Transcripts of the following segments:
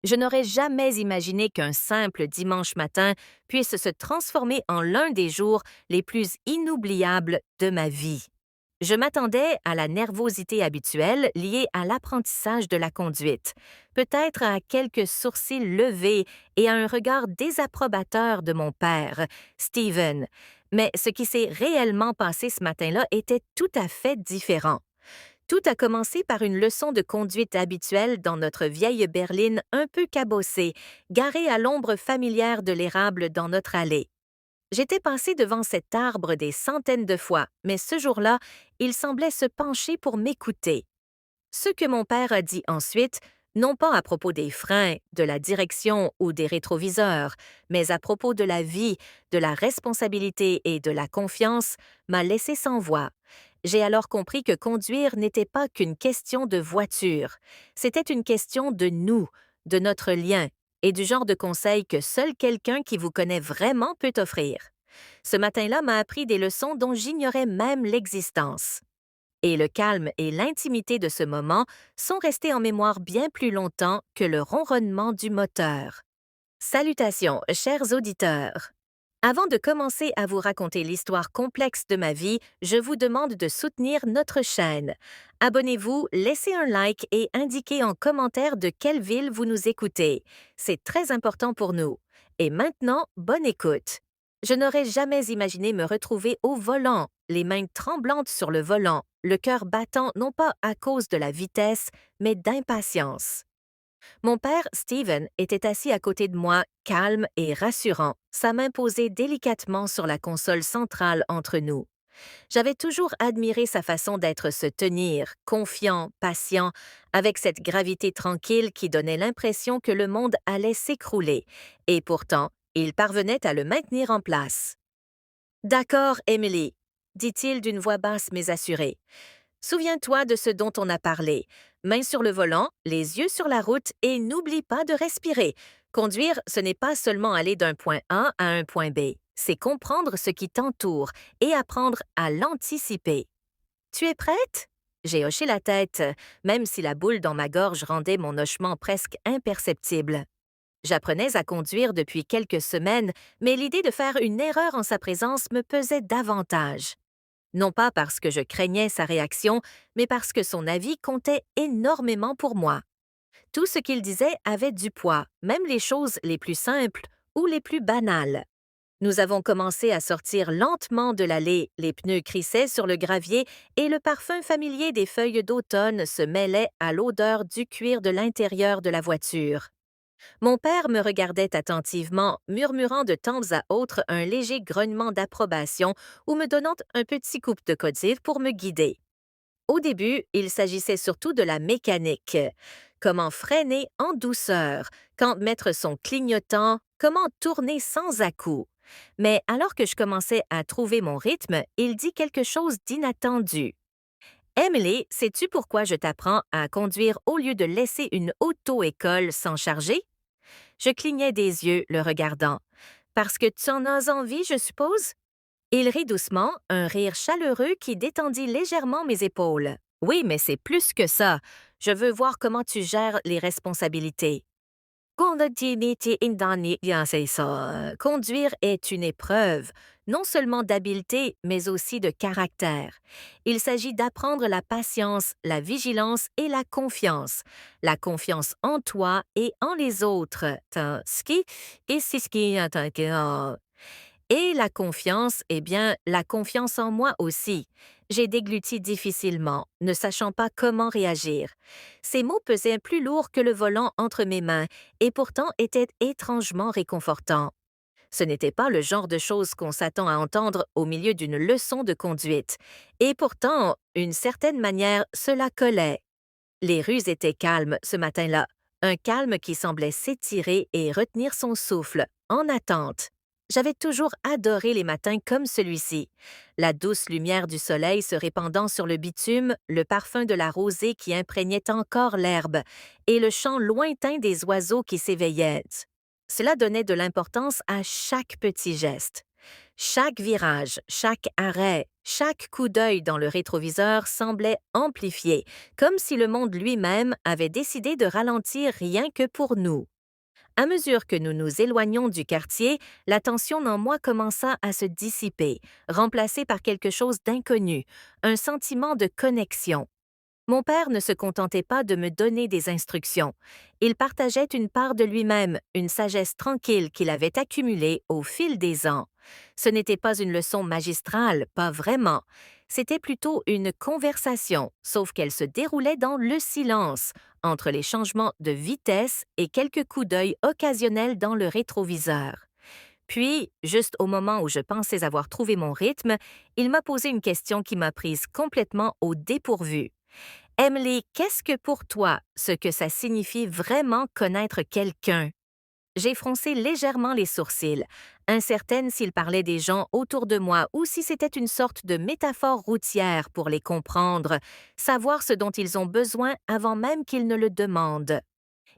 Je n'aurais jamais imaginé qu'un simple dimanche matin puisse se transformer en l'un des jours les plus inoubliables de ma vie. Je m'attendais à la nervosité habituelle liée à l'apprentissage de la conduite, peut-être à quelques sourcils levés et à un regard désapprobateur de mon père, Steven. Mais ce qui s'est réellement passé ce matin-là était tout à fait différent. Tout a commencé par une leçon de conduite habituelle dans notre vieille berline un peu cabossée, garée à l'ombre familière de l'érable dans notre allée. J'étais passé devant cet arbre des centaines de fois, mais ce jour-là, il semblait se pencher pour m'écouter. Ce que mon père a dit ensuite, non pas à propos des freins, de la direction ou des rétroviseurs, mais à propos de la vie, de la responsabilité et de la confiance, m'a laissé sans voix. J'ai alors compris que conduire n'était pas qu'une question de voiture, c'était une question de nous, de notre lien et du genre de conseil que seul quelqu'un qui vous connaît vraiment peut offrir. Ce matin-là m'a appris des leçons dont j'ignorais même l'existence. Et le calme et l'intimité de ce moment sont restés en mémoire bien plus longtemps que le ronronnement du moteur. Salutations, chers auditeurs. Avant de commencer à vous raconter l'histoire complexe de ma vie, je vous demande de soutenir notre chaîne. Abonnez-vous, laissez un like et indiquez en commentaire de quelle ville vous nous écoutez. C'est très important pour nous. Et maintenant, bonne écoute. Je n'aurais jamais imaginé me retrouver au volant, les mains tremblantes sur le volant, le cœur battant non pas à cause de la vitesse, mais d'impatience. Mon père, Steven, était assis à côté de moi, calme et rassurant, sa main posée délicatement sur la console centrale entre nous. J'avais toujours admiré sa façon d'être se tenir, confiant, patient, avec cette gravité tranquille qui donnait l'impression que le monde allait s'écrouler, et pourtant, il parvenait à le maintenir en place. D'accord, Emily, dit-il d'une voix basse mais assurée. Souviens-toi de ce dont on a parlé. Main sur le volant, les yeux sur la route et n'oublie pas de respirer. Conduire, ce n'est pas seulement aller d'un point A à un point B, c'est comprendre ce qui t'entoure et apprendre à l'anticiper. Tu es prête? J'ai hoché la tête, même si la boule dans ma gorge rendait mon hochement presque imperceptible. J'apprenais à conduire depuis quelques semaines, mais l'idée de faire une erreur en sa présence me pesait davantage. Non pas parce que je craignais sa réaction, mais parce que son avis comptait énormément pour moi. Tout ce qu'il disait avait du poids, même les choses les plus simples ou les plus banales. Nous avons commencé à sortir lentement de l'allée, les pneus crissaient sur le gravier et le parfum familier des feuilles d'automne se mêlait à l'odeur du cuir de l'intérieur de la voiture. Mon père me regardait attentivement, murmurant de temps à autre un léger grognement d'approbation ou me donnant un petit coup de collier pour me guider. Au début, il s'agissait surtout de la mécanique. Comment freiner en douceur, quand mettre son clignotant, comment tourner sans à-coups. Mais alors que je commençais à trouver mon rythme, il dit quelque chose d'inattendu. Emily, sais-tu pourquoi je t'apprends à conduire au lieu de laisser une auto-école sans charger? Je clignai des yeux, le regardant. Parce que tu en as envie, je suppose? Il rit doucement, un rire chaleureux qui détendit légèrement mes épaules. Oui, mais c'est plus que ça. Je veux voir comment tu gères les responsabilités. Conduire est une épreuve, non seulement d'habileté, mais aussi de caractère. Il s'agit d'apprendre la patience, la vigilance et la confiance. La confiance en toi et en les autres. Et la confiance, eh bien, la confiance en moi aussi. J'ai dégluti difficilement, ne sachant pas comment réagir. Ces mots pesaient plus lourd que le volant entre mes mains et pourtant étaient étrangement réconfortants. Ce n'était pas le genre de choses qu'on s'attend à entendre au milieu d'une leçon de conduite. Et pourtant, d'une certaine manière, cela collait. Les rues étaient calmes ce matin-là, un calme qui semblait s'étirer et retenir son souffle, en attente. J'avais toujours adoré les matins comme celui-ci. La douce lumière du soleil se répandant sur le bitume, le parfum de la rosée qui imprégnait encore l'herbe, et le chant lointain des oiseaux qui s'éveillaient. Cela donnait de l'importance à chaque petit geste. Chaque virage, chaque arrêt, chaque coup d'œil dans le rétroviseur semblait amplifié, comme si le monde lui-même avait décidé de ralentir rien que pour nous. À mesure que nous nous éloignions du quartier, la tension en moi commença à se dissiper, remplacée par quelque chose d'inconnu, un sentiment de connexion. Mon père ne se contentait pas de me donner des instructions. Il partageait une part de lui-même, une sagesse tranquille qu'il avait accumulée au fil des ans. Ce n'était pas une leçon magistrale, pas vraiment. C'était plutôt une conversation, sauf qu'elle se déroulait dans le silence, entre les changements de vitesse et quelques coups d'œil occasionnels dans le rétroviseur. Puis, juste au moment où je pensais avoir trouvé mon rythme, il m'a posé une question qui m'a prise complètement au dépourvu. Emily, qu'est-ce que pour toi, ce que ça signifie vraiment connaître quelqu'un? J'ai froncé légèrement les sourcils, incertaine s'il parlait des gens autour de moi ou si c'était une sorte de métaphore routière pour les comprendre, savoir ce dont ils ont besoin avant même qu'ils ne le demandent.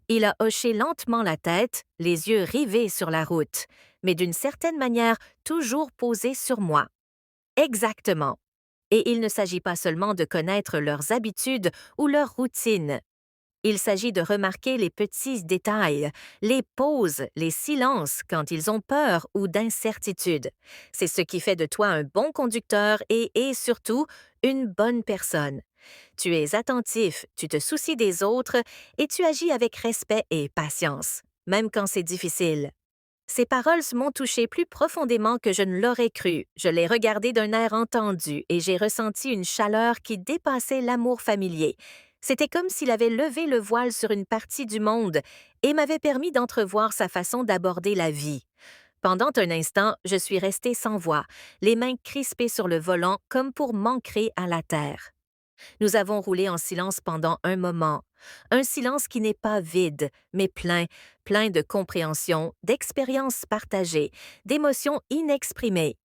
Il a hoché lentement la tête, les yeux rivés sur la route, mais d'une certaine manière toujours posés sur moi. Exactement. Et il ne s'agit pas seulement de connaître leurs habitudes ou leurs routines. Il s'agit de remarquer les petits détails, les pauses, les silences quand ils ont peur ou d'incertitude. C'est ce qui fait de toi un bon conducteur et surtout une bonne personne. Tu es attentif, tu te soucies des autres et tu agis avec respect et patience, même quand c'est difficile. Ces paroles m'ont touché plus profondément que je ne l'aurais cru. Je l'ai regardé d'un air entendu et j'ai ressenti une chaleur qui dépassait l'amour familier. C'était comme s'il avait levé le voile sur une partie du monde et m'avait permis d'entrevoir sa façon d'aborder la vie. Pendant un instant, je suis restée sans voix, les mains crispées sur le volant comme pour m'ancrer à la terre. Nous avons roulé en silence pendant un moment. Un silence qui n'est pas vide, mais plein, plein de compréhension, d'expériences partagées, d'émotions inexprimées.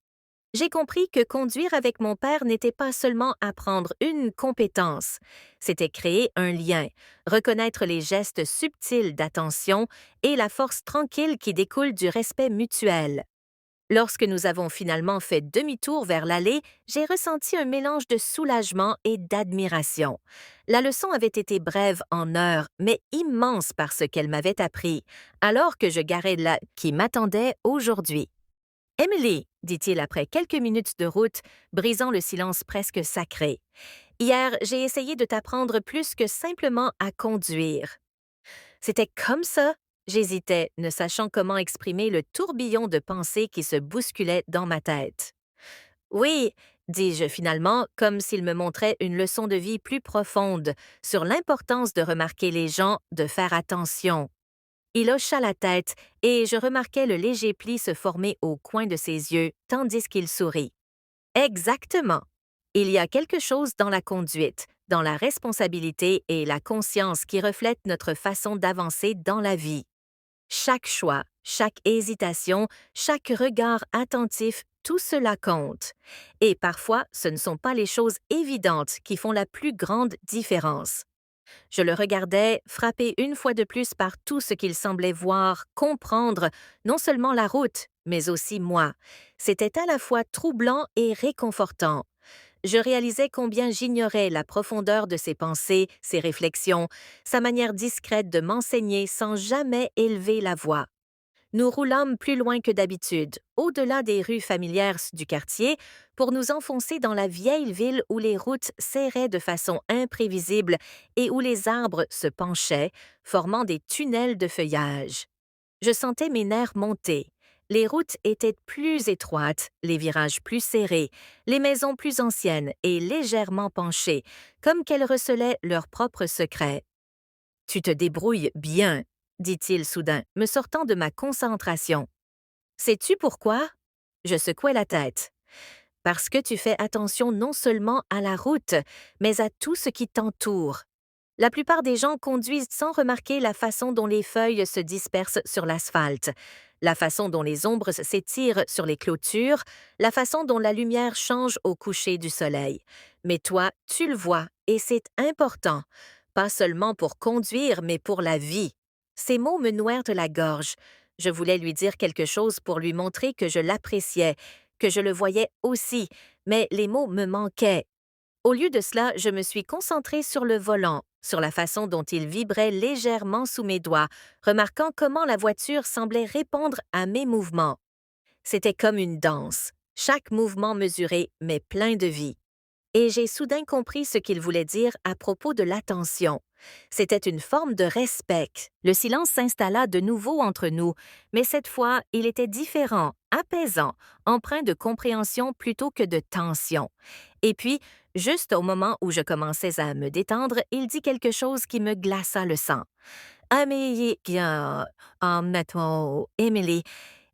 J'ai compris que conduire avec mon père n'était pas seulement apprendre une compétence, c'était créer un lien, reconnaître les gestes subtils d'attention et la force tranquille qui découle du respect mutuel. Lorsque nous avons finalement fait demi-tour vers l'allée, j'ai ressenti un mélange de soulagement et d'admiration. La leçon avait été brève en heures, mais immense par ce qu'elle m'avait appris, alors que je garais là qui m'attendait aujourd'hui. Emily, dit-il après quelques minutes de route, brisant le silence presque sacré. Hier, j'ai essayé de t'apprendre plus que simplement à conduire. C'était comme ça? J'hésitais, ne sachant comment exprimer le tourbillon de pensées qui se bousculait dans ma tête. Oui, dis-je finalement, comme s'il me montrait une leçon de vie plus profonde sur l'importance de remarquer les gens, de faire attention. Il hocha la tête et je remarquai le léger pli se former au coin de ses yeux tandis qu'il sourit. Exactement. Il y a quelque chose dans la conduite, dans la responsabilité et la conscience qui reflète notre façon d'avancer dans la vie. Chaque choix, chaque hésitation, chaque regard attentif, tout cela compte. Et parfois, ce ne sont pas les choses évidentes qui font la plus grande différence. Je le regardais, frappé une fois de plus par tout ce qu'il semblait voir, comprendre, non seulement la route, mais aussi moi. C'était à la fois troublant et réconfortant. Je réalisais combien j'ignorais la profondeur de ses pensées, ses réflexions, sa manière discrète de m'enseigner sans jamais élever la voix. Nous roulâmes plus loin que d'habitude, au-delà des rues familières du quartier, pour nous enfoncer dans la vieille ville où les routes serraient de façon imprévisible et où les arbres se penchaient, formant des tunnels de feuillage. Je sentais mes nerfs monter. Les routes étaient plus étroites, les virages plus serrés, les maisons plus anciennes et légèrement penchées, comme qu'elles recelaient leurs propres secrets. Tu te débrouilles bien, dit-il soudain, me sortant de ma concentration. Sais-tu pourquoi? Je secouai la tête. Parce que tu fais attention non seulement à la route, mais à tout ce qui t'entoure. La plupart des gens conduisent sans remarquer la façon dont les feuilles se dispersent sur l'asphalte, la façon dont les ombres s'étirent sur les clôtures, la façon dont la lumière change au coucher du soleil. Mais toi, tu le vois, et c'est important, pas seulement pour conduire, mais pour la vie. Ces mots me nouèrent la gorge. Je voulais lui dire quelque chose pour lui montrer que je l'appréciais, que je le voyais aussi, mais les mots me manquaient. Au lieu de cela, je me suis concentrée sur le volant, sur la façon dont il vibrait légèrement sous mes doigts, remarquant comment la voiture semblait répondre à mes mouvements. C'était comme une danse, chaque mouvement mesuré mais plein de vie. Et j'ai soudain compris ce qu'il voulait dire à propos de l'attention. C'était une forme de respect. Le silence s'installa de nouveau entre nous, mais cette fois, il était différent, apaisant, empreint de compréhension plutôt que de tension. Et puis, juste au moment où je commençais à me détendre, il dit quelque chose qui me glaça le sang. Ah, mais mettons, Emily,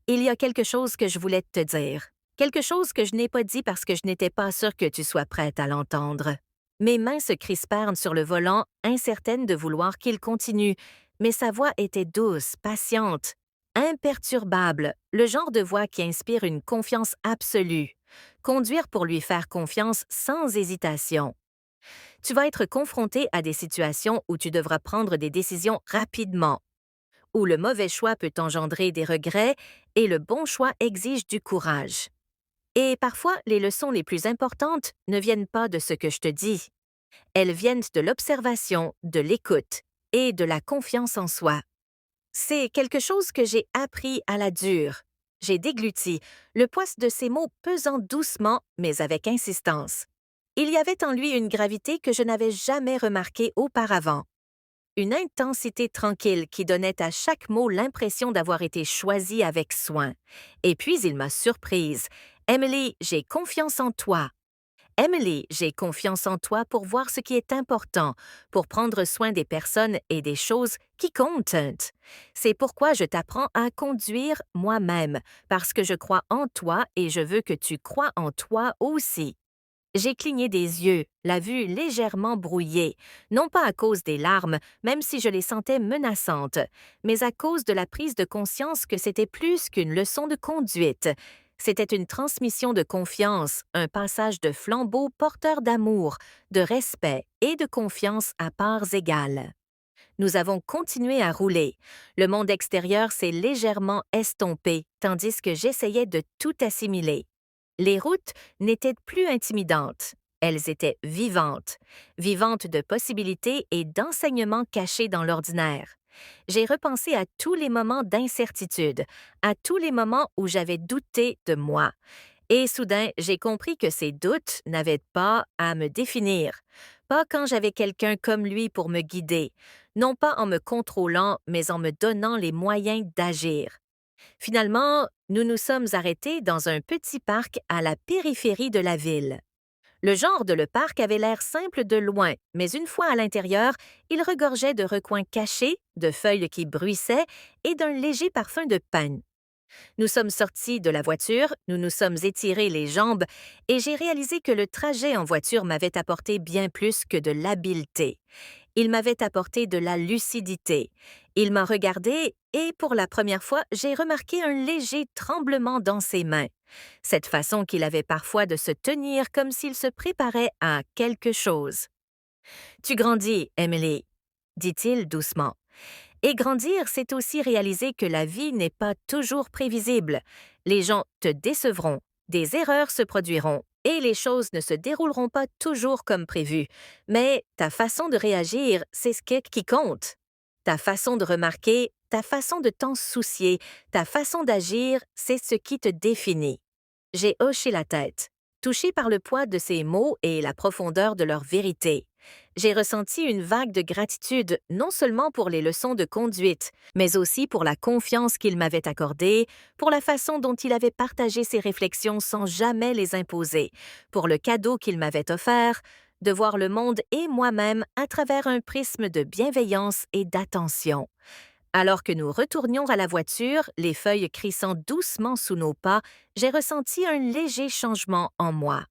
il y a quelque chose que je voulais te dire. Quelque chose que je n'ai pas dit parce que je n'étais pas sûre que tu sois prête à l'entendre. Mes mains se crispèrent sur le volant, incertaines de vouloir qu'il continue, mais sa voix était douce, patiente, imperturbable, le genre de voix qui inspire une confiance absolue. Conduire pour lui faire confiance sans hésitation. Tu vas être confronté à des situations où tu devras prendre des décisions rapidement, où le mauvais choix peut engendrer des regrets et le bon choix exige du courage. Et parfois, les leçons les plus importantes ne viennent pas de ce que je te dis. Elles viennent de l'observation, de l'écoute et de la confiance en soi. C'est quelque chose que j'ai appris à la dure. J'ai dégluti, le poids de ces mots pesant doucement mais avec insistance. Il y avait en lui une gravité que je n'avais jamais remarquée auparavant. Une intensité tranquille qui donnait à chaque mot l'impression d'avoir été choisi avec soin. Et puis il m'a surprise. Emily, j'ai confiance en toi. Emily, j'ai confiance en toi pour voir ce qui est important, pour prendre soin des personnes et des choses qui comptent. C'est pourquoi je t'apprends à conduire moi-même, parce que je crois en toi et je veux que tu crois en toi aussi. J'ai cligné des yeux, la vue légèrement brouillée, non pas à cause des larmes, même si je les sentais menaçantes, mais à cause de la prise de conscience que c'était plus qu'une leçon de conduite. C'était une transmission de confiance, un passage de flambeau porteur d'amour, de respect et de confiance à parts égales. Nous avons continué à rouler. Le monde extérieur s'est légèrement estompé, tandis que j'essayais de tout assimiler. Les routes n'étaient plus intimidantes. Elles étaient vivantes, vivantes de possibilités et d'enseignements cachés dans l'ordinaire. J'ai repensé à tous les moments d'incertitude, à tous les moments où j'avais douté de moi. Et soudain, j'ai compris que ces doutes n'avaient pas à me définir, pas quand j'avais quelqu'un comme lui pour me guider, non pas en me contrôlant, mais en me donnant les moyens d'agir. Finalement, nous nous sommes arrêtés dans un petit parc à la périphérie de la ville. Le genre de le parc avait l'air simple de loin, mais une fois à l'intérieur, il regorgeait de recoins cachés, de feuilles qui bruissaient et d'un léger parfum de pin. Nous sommes sortis de la voiture, nous nous sommes étirés les jambes et j'ai réalisé que le trajet en voiture m'avait apporté bien plus que de l'habileté. Il m'avait apporté de la lucidité. Il m'a regardé et pour la première fois, j'ai remarqué un léger tremblement dans ses mains. Cette façon qu'il avait parfois de se tenir comme s'il se préparait à quelque chose. Tu grandis, Emily, dit-il doucement. Et grandir, c'est aussi réaliser que la vie n'est pas toujours prévisible. Les gens te décevront, des erreurs se produiront et les choses ne se dérouleront pas toujours comme prévu. Mais ta façon de réagir, c'est ce qui compte. Ta façon de remarquer, ta façon de t'en soucier, ta façon d'agir, c'est ce qui te définit. J'ai hoché la tête, touché par le poids de ces mots et la profondeur de leur vérité. J'ai ressenti une vague de gratitude non seulement pour les leçons de conduite, mais aussi pour la confiance qu'il m'avait accordée, pour la façon dont il avait partagé ses réflexions sans jamais les imposer, pour le cadeau qu'il m'avait offert, de voir le monde et moi-même à travers un prisme de bienveillance et d'attention. Alors que nous retournions à la voiture, les feuilles crissant doucement sous nos pas, j'ai ressenti un léger changement en moi.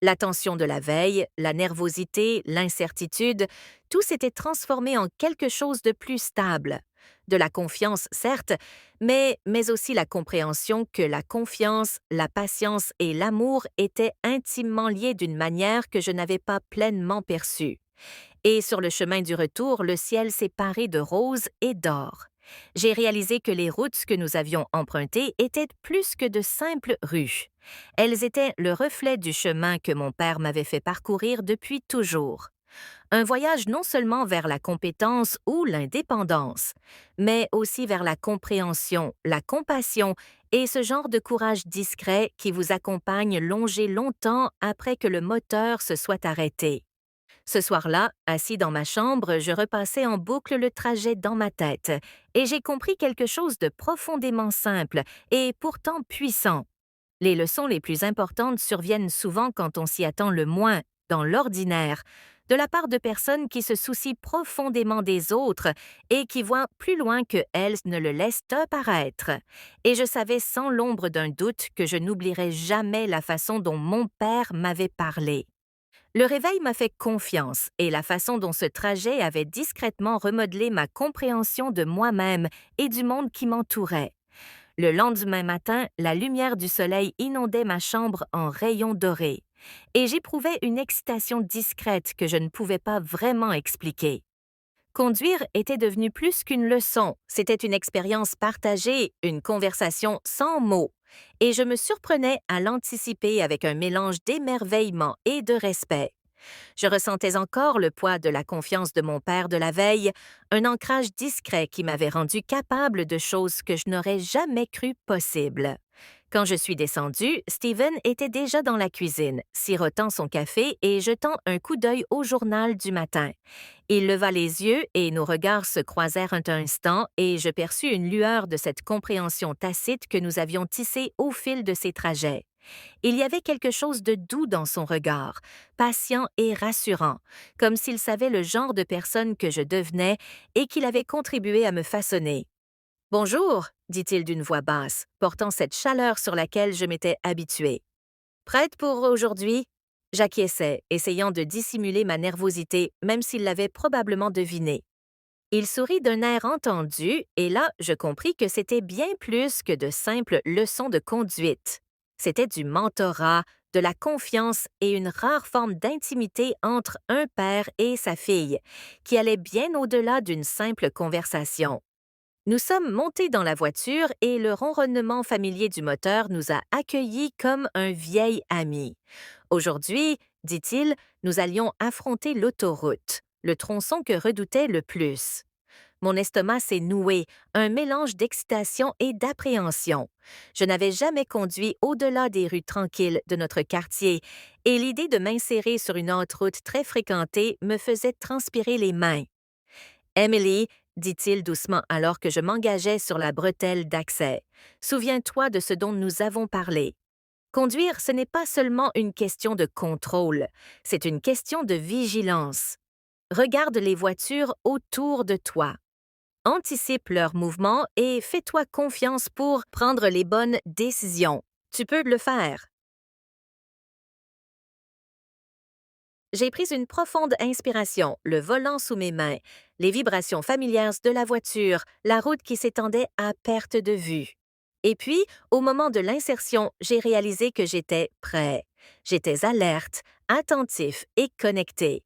La tension de la veille, la nervosité, l'incertitude, tout s'était transformé en quelque chose de plus stable. De la confiance, certes, mais aussi la compréhension que la confiance, la patience et l'amour étaient intimement liés d'une manière que je n'avais pas pleinement perçue. Et sur le chemin du retour, le ciel s'est paré de rose et d'or. J'ai réalisé que les routes que nous avions empruntées étaient plus que de simples rues. Elles étaient le reflet du chemin que mon père m'avait fait parcourir depuis toujours. Un voyage non seulement vers la compétence ou l'indépendance, mais aussi vers la compréhension, la compassion et ce genre de courage discret qui vous accompagne longer longtemps après que le moteur se soit arrêté. Ce soir-là, assis dans ma chambre, je repassais en boucle le trajet dans ma tête, et j'ai compris quelque chose de profondément simple et pourtant puissant. Les leçons les plus importantes surviennent souvent quand on s'y attend le moins, dans l'ordinaire, de la part de personnes qui se soucient profondément des autres et qui voient plus loin que elles ne le laissent apparaître. Et je savais sans l'ombre d'un doute que je n'oublierais jamais la façon dont mon père m'avait parlé. Le réveil m'a fait confiance et la façon dont ce trajet avait discrètement remodelé ma compréhension de moi-même et du monde qui m'entourait. Le lendemain matin, la lumière du soleil inondait ma chambre en rayons dorés, et j'éprouvais une excitation discrète que je ne pouvais pas vraiment expliquer. Conduire était devenu plus qu'une leçon, c'était une expérience partagée, une conversation sans mots, et je me surprenais à l'anticiper avec un mélange d'émerveillement et de respect. Je ressentais encore le poids de la confiance de mon père de la veille, un ancrage discret qui m'avait rendu capable de choses que je n'aurais jamais cru possibles. Quand je suis descendue, Stephen était déjà dans la cuisine, sirotant son café et jetant un coup d'œil au journal du matin. Il leva les yeux et nos regards se croisèrent un instant et je perçus une lueur de cette compréhension tacite que nous avions tissée au fil de ces trajets. Il y avait quelque chose de doux dans son regard, patient et rassurant, comme s'il savait le genre de personne que je devenais et qu'il avait contribué à me façonner. Bonjour, dit-il d'une voix basse, portant cette chaleur sur laquelle je m'étais habituée. Prête pour aujourd'hui? J'acquiesçai, essayant de dissimuler ma nervosité, même s'il l'avait probablement deviné. Il sourit d'un air entendu, et là, je compris que c'était bien plus que de simples leçons de conduite. C'était du mentorat, de la confiance et une rare forme d'intimité entre un père et sa fille, qui allait bien au-delà d'une simple conversation. Nous sommes montés dans la voiture et le ronronnement familier du moteur nous a accueillis comme un vieil ami. Aujourd'hui, dit-il, nous allions affronter l'autoroute, le tronçon que redoutais le plus. Mon estomac s'est noué, un mélange d'excitation et d'appréhension. Je n'avais jamais conduit au-delà des rues tranquilles de notre quartier, et l'idée de m'insérer sur une autoroute très fréquentée me faisait transpirer les mains. Emily, dit-il doucement alors que je m'engageais sur la bretelle d'accès, souviens-toi de ce dont nous avons parlé. Conduire, ce n'est pas seulement une question de contrôle, c'est une question de vigilance. Regarde les voitures autour de toi. Anticipe leurs mouvements et fais-toi confiance pour prendre les bonnes décisions. Tu peux le faire. J'ai pris une profonde inspiration, le volant sous mes mains, les vibrations familières de la voiture, la route qui s'étendait à perte de vue. Et puis, au moment de l'insertion, j'ai réalisé que j'étais prêt. J'étais alerte, attentif et connecté.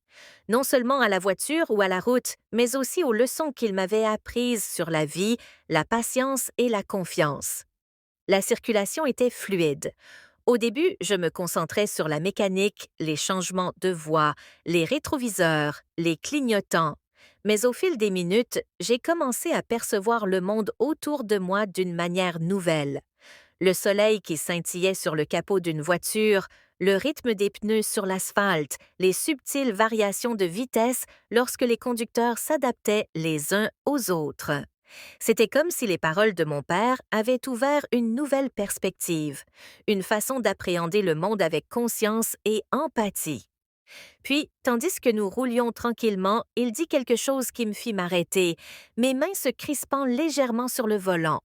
Non seulement à la voiture ou à la route, mais aussi aux leçons qu'il m'avait apprises sur la vie, la patience et la confiance. La circulation était fluide. Au début, je me concentrais sur la mécanique, les changements de voie, les rétroviseurs, les clignotants. Mais au fil des minutes, j'ai commencé à percevoir le monde autour de moi d'une manière nouvelle. Le soleil qui scintillait sur le capot d'une voiture, le rythme des pneus sur l'asphalte, les subtiles variations de vitesse lorsque les conducteurs s'adaptaient les uns aux autres. C'était comme si les paroles de mon père avaient ouvert une nouvelle perspective, une façon d'appréhender le monde avec conscience et empathie. Puis, tandis que nous roulions tranquillement, il dit quelque chose qui me fit m'arrêter, mes mains se crispant légèrement sur le volant.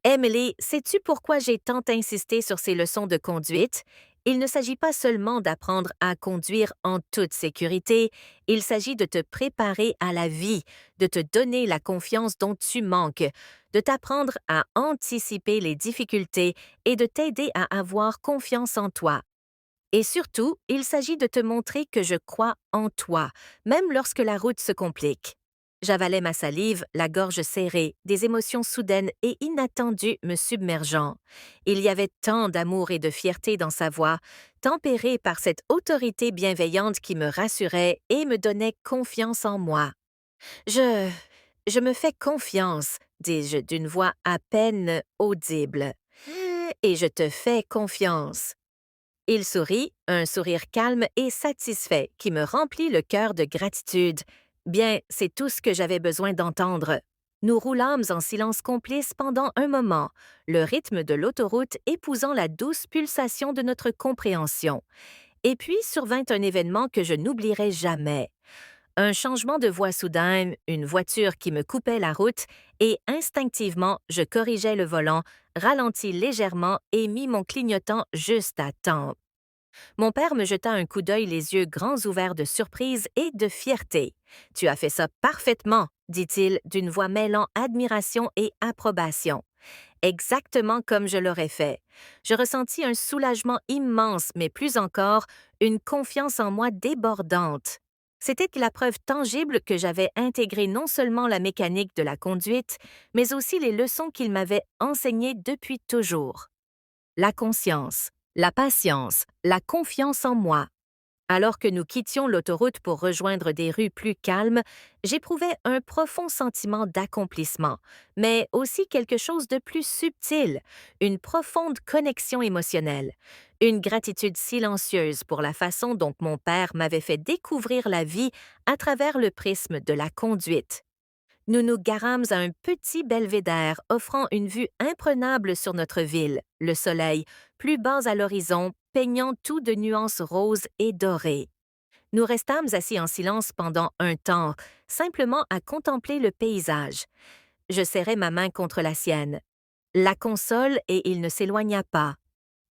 Emily, sais-tu pourquoi j'ai tant insisté sur ces leçons de conduite? Il ne s'agit pas seulement d'apprendre à conduire en toute sécurité, il s'agit de te préparer à la vie, de te donner la confiance dont tu manques, de t'apprendre à anticiper les difficultés et de t'aider à avoir confiance en toi. Et surtout, il s'agit de te montrer que je crois en toi, même lorsque la route se complique. J'avalais ma salive, la gorge serrée, des émotions soudaines et inattendues me submergeant. Il y avait tant d'amour et de fierté dans sa voix, tempérée par cette autorité bienveillante qui me rassurait et me donnait confiance en moi. Je... je me fais confiance, dis-je d'une voix à peine audible. Et je te fais confiance. Il sourit, un sourire calme et satisfait qui me remplit le cœur de gratitude. Bien, c'est tout ce que j'avais besoin d'entendre. Nous roulâmes en silence complice pendant un moment, le rythme de l'autoroute épousant la douce pulsation de notre compréhension. Et puis survint un événement que je n'oublierai jamais. Un changement de voie soudain, une voiture qui me coupait la route, et instinctivement, je corrigeai le volant, ralentis légèrement et mis mon clignotant juste à temps. Mon père me jeta un coup d'œil, les yeux grands ouverts de surprise et de fierté. « Tu as fait ça parfaitement », dit-il d'une voix mêlant admiration et approbation. Exactement comme je l'aurais fait. Je ressentis un soulagement immense, mais plus encore, une confiance en moi débordante. C'était la preuve tangible que j'avais intégré non seulement la mécanique de la conduite, mais aussi les leçons qu'il m'avait enseignées depuis toujours. La conscience, la patience, la confiance en moi. Alors que nous quittions l'autoroute pour rejoindre des rues plus calmes, j'éprouvais un profond sentiment d'accomplissement, mais aussi quelque chose de plus subtil, une profonde connexion émotionnelle, une gratitude silencieuse pour la façon dont mon père m'avait fait découvrir la vie à travers le prisme de la conduite. Nous nous garâmes à un petit belvédère offrant une vue imprenable sur notre ville, le soleil, plus bas à l'horizon, peignant tout de nuances roses et dorées. Nous restâmes assis en silence pendant un temps, simplement à contempler le paysage. Je serrai ma main contre la sienne. La console et il ne s'éloigna pas.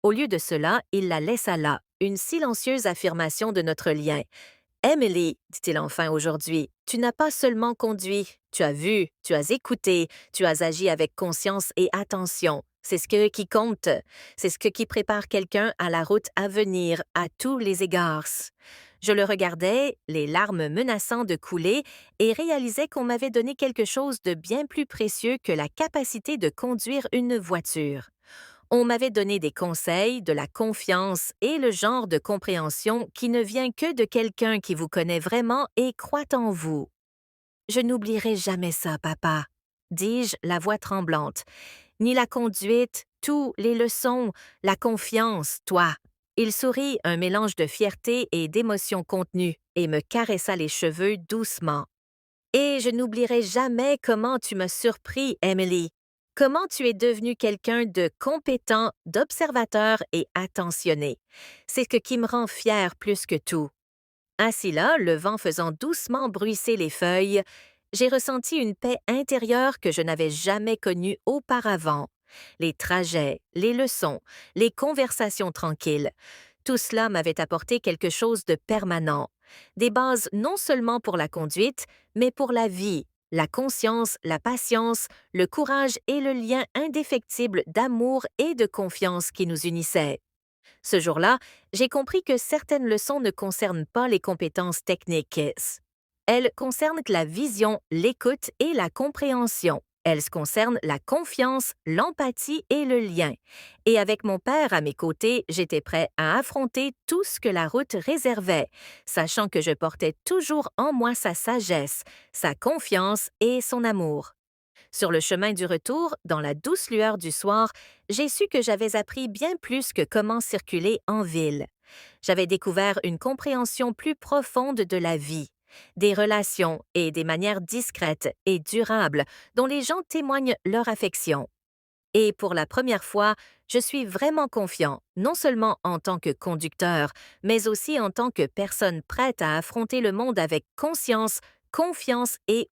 Au lieu de cela, il la laissa là, une silencieuse affirmation de notre lien. Emily, dit-il enfin aujourd'hui, tu n'as pas seulement conduit, tu as vu, tu as écouté, tu as agi avec conscience et attention. C'est qui compte. C'est qui prépare quelqu'un à la route à venir, à tous les égards. Je le regardais, les larmes menaçant de couler, et réalisais qu'on m'avait donné quelque chose de bien plus précieux que la capacité de conduire une voiture. On m'avait donné des conseils, de la confiance et le genre de compréhension qui ne vient que de quelqu'un qui vous connaît vraiment et croit en vous. Je n'oublierai jamais ça, papa, dis-je, la voix tremblante. Ni la conduite, tout, les leçons, la confiance, toi. Il sourit, un mélange de fierté et d'émotion contenue, et me caressa les cheveux doucement. Et je n'oublierai jamais comment tu m'as surpris, Emily. Comment tu es devenue quelqu'un de compétent, d'observateur et attentionné. C'est ce qui me rend fière plus que tout. Assis là, le vent faisant doucement bruisser les feuilles, j'ai ressenti une paix intérieure que je n'avais jamais connue auparavant. Les trajets, les leçons, les conversations tranquilles, tout cela m'avait apporté quelque chose de permanent. Des bases non seulement pour la conduite, mais pour la vie, la conscience, la patience, le courage et le lien indéfectible d'amour et de confiance qui nous unissaient. Ce jour-là, j'ai compris que certaines leçons ne concernent pas les compétences techniques. Elles concernent la vision, l'écoute et la compréhension. Elles concernent la confiance, l'empathie et le lien. Et avec mon père à mes côtés, j'étais prêt à affronter tout ce que la route réservait, sachant que je portais toujours en moi sa sagesse, sa confiance et son amour. Sur le chemin du retour, dans la douce lueur du soir, j'ai su que j'avais appris bien plus que comment circuler en ville. J'avais découvert une compréhension plus profonde de la vie, des relations et des manières discrètes et durables dont les gens témoignent leur affection. Et pour la première fois, je suis vraiment confiant, non seulement en tant que conducteur, mais aussi en tant que personne prête à affronter le monde avec conscience, confiance et